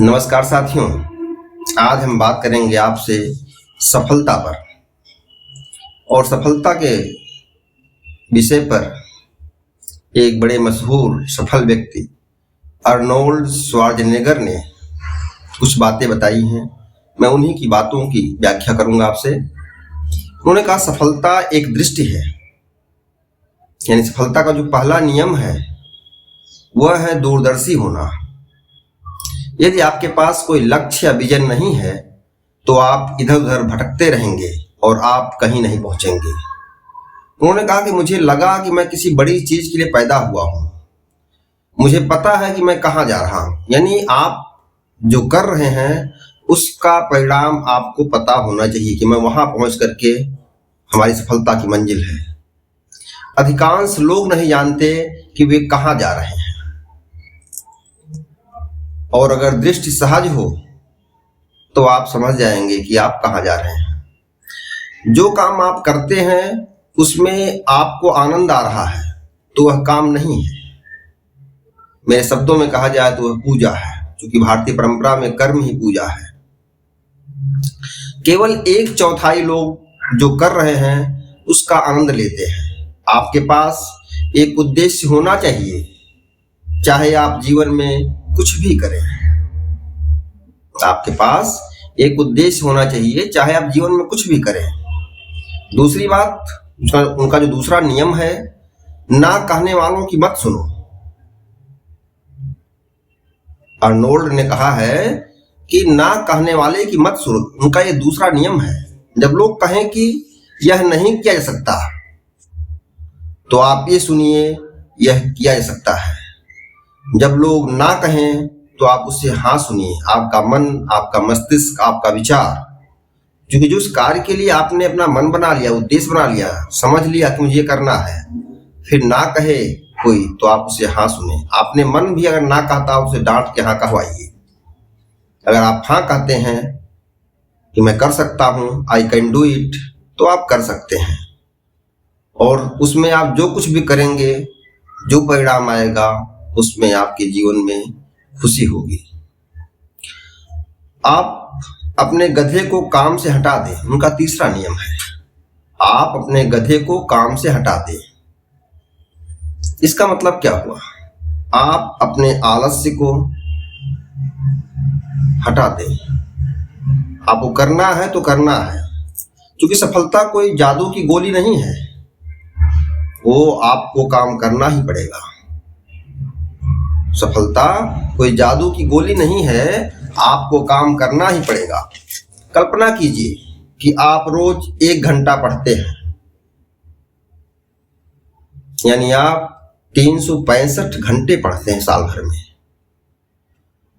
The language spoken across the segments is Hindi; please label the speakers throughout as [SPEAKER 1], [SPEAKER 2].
[SPEAKER 1] नमस्कार साथियों। आज हम बात करेंगे आपसे सफलता पर और सफलता के विषय पर एक बड़े मशहूर सफल व्यक्ति अर्नोल्ड श्वार्ज़नेगर ने कुछ बातें बताई हैं। मैं उन्हीं की बातों की व्याख्या करूंगा आपसे। उन्होंने कहा सफलता एक दृष्टि है, यानी सफलता का जो पहला नियम है वह है दूरदर्शी होना। यदि आपके पास कोई लक्ष्य या विजन नहीं है तो आप इधर उधर भटकते रहेंगे और आप कहीं नहीं पहुंचेंगे। उन्होंने कहा कि मुझे लगा कि मैं किसी बड़ी चीज के लिए पैदा हुआ हूं, मुझे पता है कि मैं कहां जा रहा हूं। यानी आप जो कर रहे हैं उसका परिणाम आपको पता होना चाहिए कि मैं वहां पहुंच करके हमारी सफलता की मंजिल है। अधिकांश लोग नहीं जानते कि वे कहां जा रहे हैं, और अगर दृष्टि सहज हो तो आप समझ जाएंगे कि आप कहां जा रहे हैं। जो काम आप करते हैं उसमें आपको आनंद आ रहा है तो वह काम नहीं है। मेरे शब्दों में कहा जाए तो वह पूजा है, क्योंकि भारतीय परंपरा में कर्म ही पूजा है। केवल 1/4 लोग जो कर रहे हैं उसका आनंद लेते हैं। आपके पास एक उद्देश्य होना चाहिए, चाहे आप जीवन में कुछ भी करें। आपके पास एक उद्देश्य होना चाहिए, चाहे आप जीवन में कुछ भी करें। दूसरी बात, उनका जो दूसरा नियम है, ना कहने वालों की मत सुनो। अर्नोल्ड ने कहा है कि ना कहने वाले की मत सुनो। उनका ये दूसरा नियम है। जब लोग कहें कि यह नहीं किया जा सकता तो आप ये सुनिए, यह किया जा सकता है। जब लोग ना कहें तो आप उससे हाँ सुनिए। आपका मन, आपका मस्तिष्क, आपका विचार, क्योंकि जो उस कार्य के लिए आपने अपना मन बना लिया, उद्देश्य बना लिया, समझ लिया कि मुझे ये करना है, फिर ना कहे कोई तो आप उसे हाँ सुने। आपने मन भी अगर ना कहता उसे डांट के हाँ कहवाइए। अगर आप हाँ कहते हैं कि मैं कर सकता हूं, आई कैन डू इट, तो आप कर सकते हैं, और उसमें आप जो कुछ भी करेंगे, जो परिणाम आएगा उसमें आपके जीवन में खुशी होगी। आप अपने गधे को काम से हटा दें। उनका तीसरा नियम है, आप अपने गधे को काम से हटा दें। इसका मतलब क्या हुआ? आप अपने आलस्य को हटा दें। आपको करना है तो करना है, क्योंकि सफलता कोई जादू की गोली नहीं है, वो आपको काम करना ही पड़ेगा। सफलता कोई जादू की गोली नहीं है, आपको काम करना ही पड़ेगा। कल्पना कीजिए कि आप रोज 1 घंटा पढ़ते हैं, यानी आप 365 घंटे पढ़ते हैं साल भर में।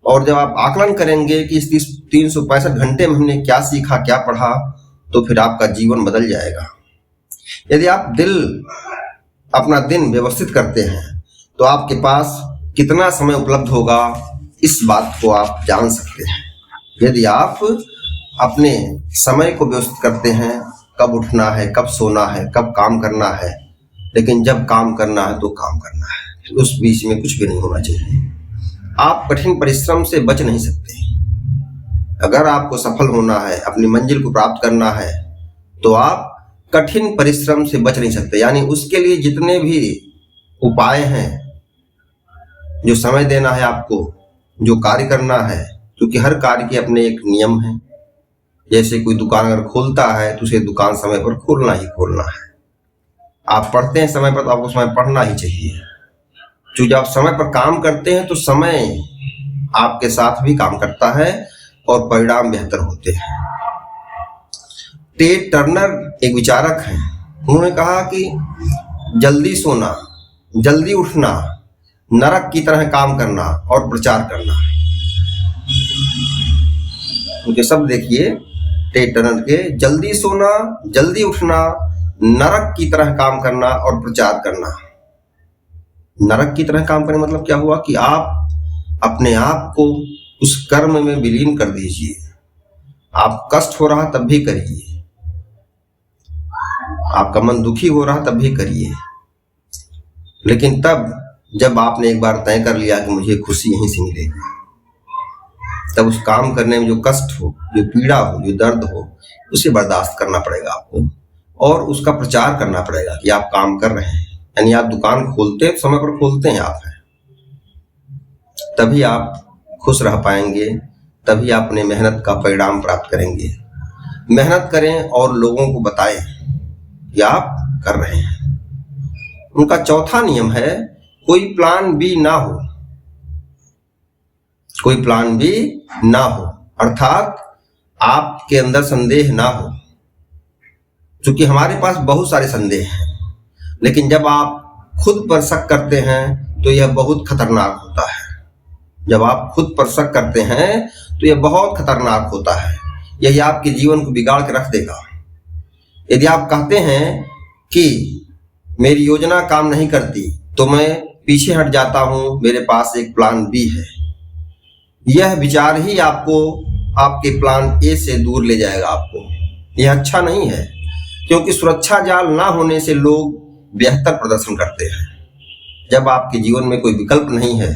[SPEAKER 1] और जब आप आकलन करेंगे कि इस 365 घंटे में हमने क्या सीखा, क्या पढ़ा, तो फिर आपका जीवन बदल जाएगा। यदि आप अपना दिन व्यवस्थित करते हैं तो आपके पास कितना समय उपलब्ध होगा, इस बात को आप जान सकते हैं। यदि आप अपने समय को व्यवस्थित करते हैं, कब उठना है, कब सोना है, कब काम करना है, लेकिन जब काम करना है तो काम करना है, उस बीच में कुछ भी नहीं होना चाहिए। आप कठिन परिश्रम से बच नहीं सकते। अगर आपको सफल होना है, अपनी मंजिल को प्राप्त करना है, तो आप कठिन परिश्रम से बच नहीं सकते। यानी उसके लिए जितने भी उपाय हैं, जो समय देना है आपको, जो कार्य करना है, क्योंकि हर कार्य के अपने एक नियम है। जैसे कोई दुकान अगर खोलता है तो उसे दुकान समय पर खोलना ही खोलना है। आप पढ़ते हैं समय पर तो आपको समय पढ़ना ही चाहिए, क्योंकि जब आप समय पर काम करते हैं तो समय आपके साथ भी काम करता है और परिणाम बेहतर होते हैं। टेड टर्नर एक विचारक हैं। उन्होंने कहा कि जल्दी सोना, जल्दी उठना, नरक की तरह काम करना और प्रचार करना। उनके शब्द देखिए, टेड टर्नर के, जल्दी सोना, जल्दी उठना, नरक की तरह काम करना और प्रचार करना। नरक की तरह काम करने मतलब क्या हुआ कि आप अपने आप को उस कर्म में विलीन कर दीजिए। आप कष्ट हो रहा तब भी करिए, आपका मन दुखी हो रहा तब भी करिए, लेकिन तब जब आपने एक बार तय कर लिया कि मुझे खुशी यहीं से मिलेगी। तब उस काम करने में जो कष्ट हो, जो पीड़ा हो, जो दर्द हो, उसे बर्दाश्त करना पड़ेगा आपको और उसका प्रचार करना पड़ेगा कि आप काम कर रहे हैं। यानी आप दुकान खोलते हैं, समय पर खोलते हैं आप हैं, तभी आप खुश रह पाएंगे, तभी आप अपने मेहनत का परिणाम प्राप्त करेंगे। मेहनत करें और लोगों को बताएं कि आप कर रहे हैं। उनका चौथा नियम है कोई प्लान बी ना हो, कोई प्लान बी ना हो, अर्थात आपके अंदर संदेह ना हो। क्योंकि हमारे पास बहुत सारे संदेह हैं, लेकिन जब आप खुद पर शक करते हैं तो यह बहुत खतरनाक होता है। जब आप खुद पर शक करते हैं तो यह बहुत खतरनाक होता है, यही आपके जीवन को बिगाड़ के रख देगा। यदि आप कहते हैं कि मेरी योजना काम नहीं करती तो मैं पीछे हट जाता हूं, मेरे पास एक प्लान बी है, यह विचार ही आपको आपके प्लान ए से दूर ले जाएगा आपको। यह अच्छा नहीं है, क्योंकि सुरक्षा जाल ना होने से लोग बेहतर प्रदर्शन करते हैं। जब आपके जीवन में कोई विकल्प नहीं है,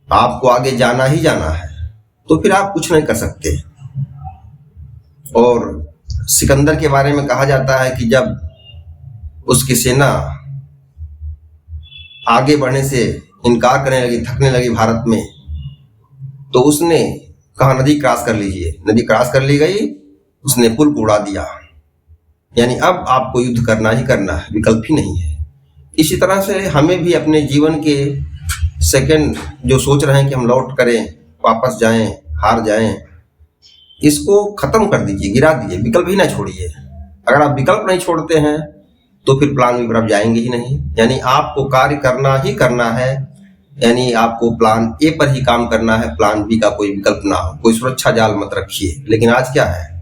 [SPEAKER 1] आपको आगे जाना ही जाना है, तो फिर आप कुछ नहीं कर सकते। और सिकंदर के बारे में कहा जाता है कि जब उसकी सेना आगे बढ़ने से इनकार करने लगी, थकने लगी भारत में, तो उसने कहा नदी क्रॉस कर लीजिए। नदी क्रॉस कर ली गई, उसने पुल को उड़ा दिया। यानी अब आपको युद्ध करना ही करना है, विकल्प ही नहीं है। इसी तरह से हमें भी अपने जीवन के सेकंड जो सोच रहे हैं कि हम लौट करें, वापस जाएं, हार जाएं, इसको खत्म कर दीजिए, गिरा दीजिए, विकल्प ही ना छोड़िए। अगर आप विकल्प नहीं छोड़ते हैं तो फिर प्लान बी पर आप जाएंगे ही नहीं। यानी आपको कार्य करना ही करना है, यानी आपको प्लान ए पर ही काम करना है, प्लान बी का कोई विकल्प ना हो। कोई सुरक्षा जाल मत रखिए। लेकिन आज क्या है,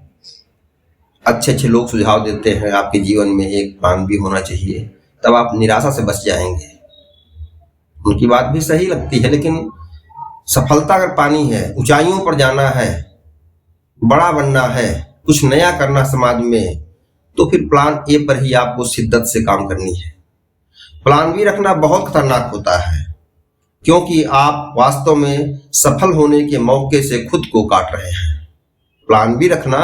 [SPEAKER 1] अच्छे अच्छे लोग सुझाव देते हैं आपके जीवन में एक प्लान बी होना चाहिए, तब आप निराशा से बच जाएंगे। उनकी बात भी सही लगती है, लेकिन सफलता अगर पानी है, ऊंचाइयों पर जाना है, बड़ा बनना है, कुछ नया करना समाज में, तो फिर प्लान ए पर ही आपको शिद्दत से काम करनी है। प्लान बी रखना बहुत खतरनाक होता है, क्योंकि आप वास्तव में सफल होने के मौके से खुद को काट रहे हैं। प्लान बी रखना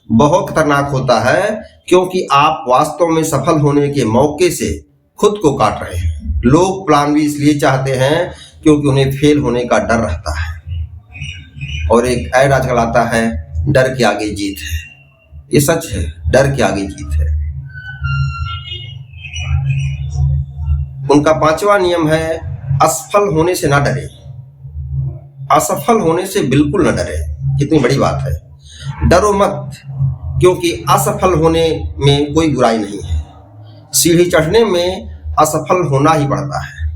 [SPEAKER 1] बहुत खतरनाक होता है, क्योंकि आप वास्तव में सफल होने के मौके से खुद को काट रहे हैं। लोग प्लान बी इसलिए चाहते हैं क्योंकि उन्हें फेल होने का डर रहता है। और एक ऐड आजकल आता है, डर के आगे जीत है। ये सच है, डर के आगे जीत है। उनका पांचवा नियम है असफल होने से ना डरे। असफल होने से बिल्कुल ना डरे। कितनी बड़ी बात है। डरो मत, क्योंकि असफल होने में कोई बुराई नहीं है। सीढ़ी चढ़ने में असफल होना ही पड़ता है।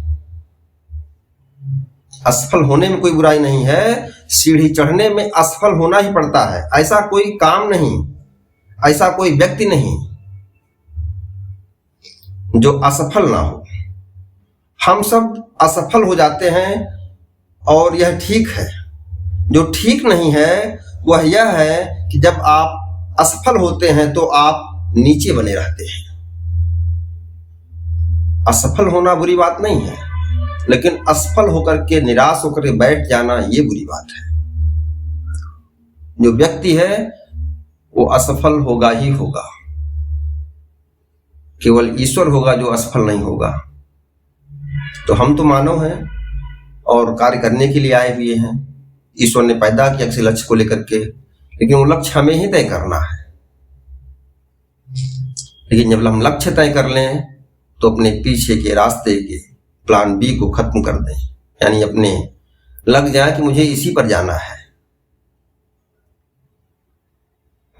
[SPEAKER 1] असफल होने में कोई बुराई नहीं है, सीढ़ी चढ़ने में असफल होना ही पड़ता है। ऐसा कोई काम नहीं, ऐसा कोई व्यक्ति नहीं जो असफल ना हो। हम सब असफल हो जाते हैं और यह ठीक है। जो ठीक नहीं है वह यह है कि जब आप असफल होते हैं तो आप नीचे बने रहते हैं। असफल होना बुरी बात नहीं है, लेकिन असफल होकर के निराश होकर के बैठ जाना ये बुरी बात है। जो व्यक्ति है वो असफल होगा ही होगा। केवल ईश्वर होगा जो असफल नहीं होगा। तो हम तो मानव हैं और कार्य करने के लिए आए हुए हैं। ईश्वर ने पैदा किया किसी लक्ष्य को लेकर के, लेकिन वो लक्ष्य हमें ही तय करना है। लेकिन जब हम लक्ष्य तय कर लें तो अपने पीछे के रास्ते के प्लान बी को खत्म कर दें। यानी अपने लग जाए कि मुझे इसी पर जाना है।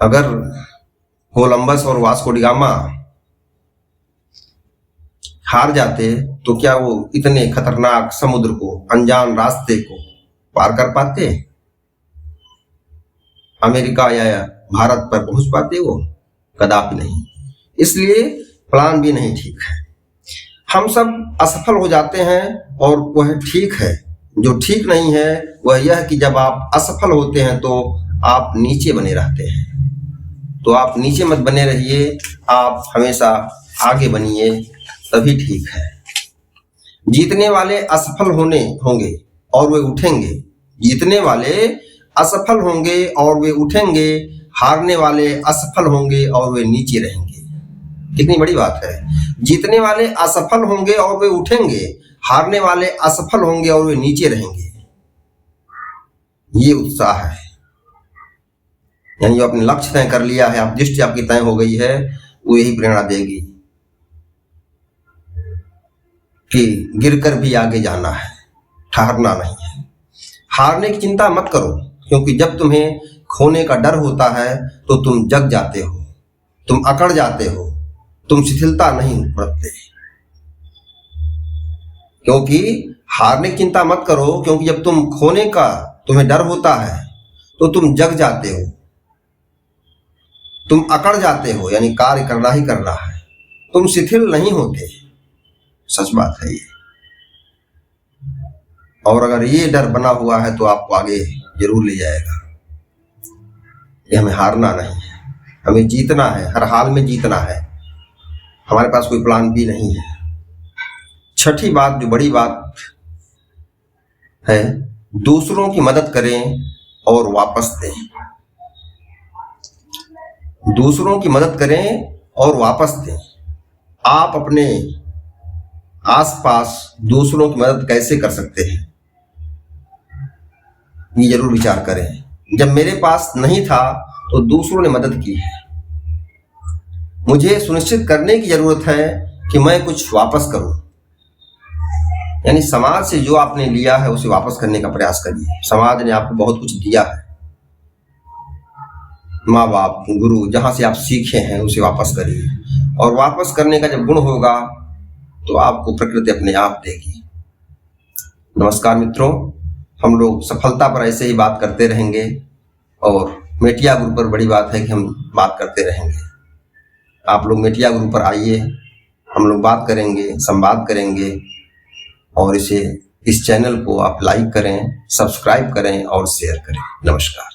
[SPEAKER 1] अगर कोलंबस और वास्को डी गामा हार जाते तो क्या वो इतने खतरनाक समुद्र को, अनजान रास्ते को पार कर पाते? अमेरिका या भारत पर पहुंच पाते? वो कदापि नहीं। इसलिए प्लान भी नहीं ठीक है। हम सब असफल हो जाते हैं और वह ठीक है। जो ठीक नहीं है वह यह कि जब आप असफल होते हैं तो आप नीचे बने रहते हैं। तो आप नीचे मत बने रहिए, आप हमेशा आगे बनिए, तभी ठीक है। जीतने वाले असफल होंगे और वे उठेंगे, जीतने वाले असफल होंगे और वे उठेंगे, हारने वाले असफल होंगे और वे नीचे रहेंगे। कितनी बड़ी बात है। जीतने वाले असफल होंगे और वे उठेंगे, हारने वाले असफल होंगे और वे नीचे रहेंगे। ये उत्साह है, यानी जो अपने लक्ष्य तय कर लिया है, आप दृष्टि आपकी तय हो गई है, वो यही प्रेरणा देगी कि गिरकर भी आगे जाना है, ठहरना नहीं है। हारने की चिंता मत करो, क्योंकि जब तुम्हें खोने का डर होता है तो तुम जग जाते हो, तुम अकड़ जाते हो, तुम शिथिलता नहीं बरतते। क्योंकि हारने की चिंता मत करो, क्योंकि जब तुम खोने का तुम्हें डर होता है तो तुम जग जाते हो, तुम अकड़ जाते हो, यानी कार्य करना ही करना है, तुम शिथिल नहीं होते। सच बात है ये। और अगर ये डर बना हुआ है तो आपको आगे जरूर ले जाएगा। ये हमें हारना नहीं है, हमें जीतना है, हर हाल में जीतना है। हमारे पास कोई प्लान भी नहीं है। छठी बात, जो बड़ी बात है, दूसरों की मदद करें और वापस दें। दूसरों की मदद करें और वापस दें। आप अपने आसपास दूसरों की मदद कैसे कर सकते हैं, ये जरूर विचार करें। जब मेरे पास नहीं था तो दूसरों ने मदद की है। मुझे सुनिश्चित करने की जरूरत है कि मैं कुछ वापस करूं, यानी समाज से जो आपने लिया है उसे वापस करने का प्रयास करिए। समाज ने आपको बहुत कुछ दिया है, माँ बाप, गुरु, जहां से आप सीखे हैं उसे वापस करिए। और वापस करने का जब गुण होगा तो आपको प्रकृति अपने आप देगी। नमस्कार मित्रों, हम लोग सफलता पर ऐसे ही बात करते रहेंगे और मेटिया गुरु पर बड़ी बात है कि हम बात करते रहेंगे। आप लोग मेटिया गुरु पर आइए, हम लोग बात करेंगे, संवाद करेंगे। और इस चैनल को आप लाइक करें, सब्सक्राइब करें और शेयर करें। नमस्कार।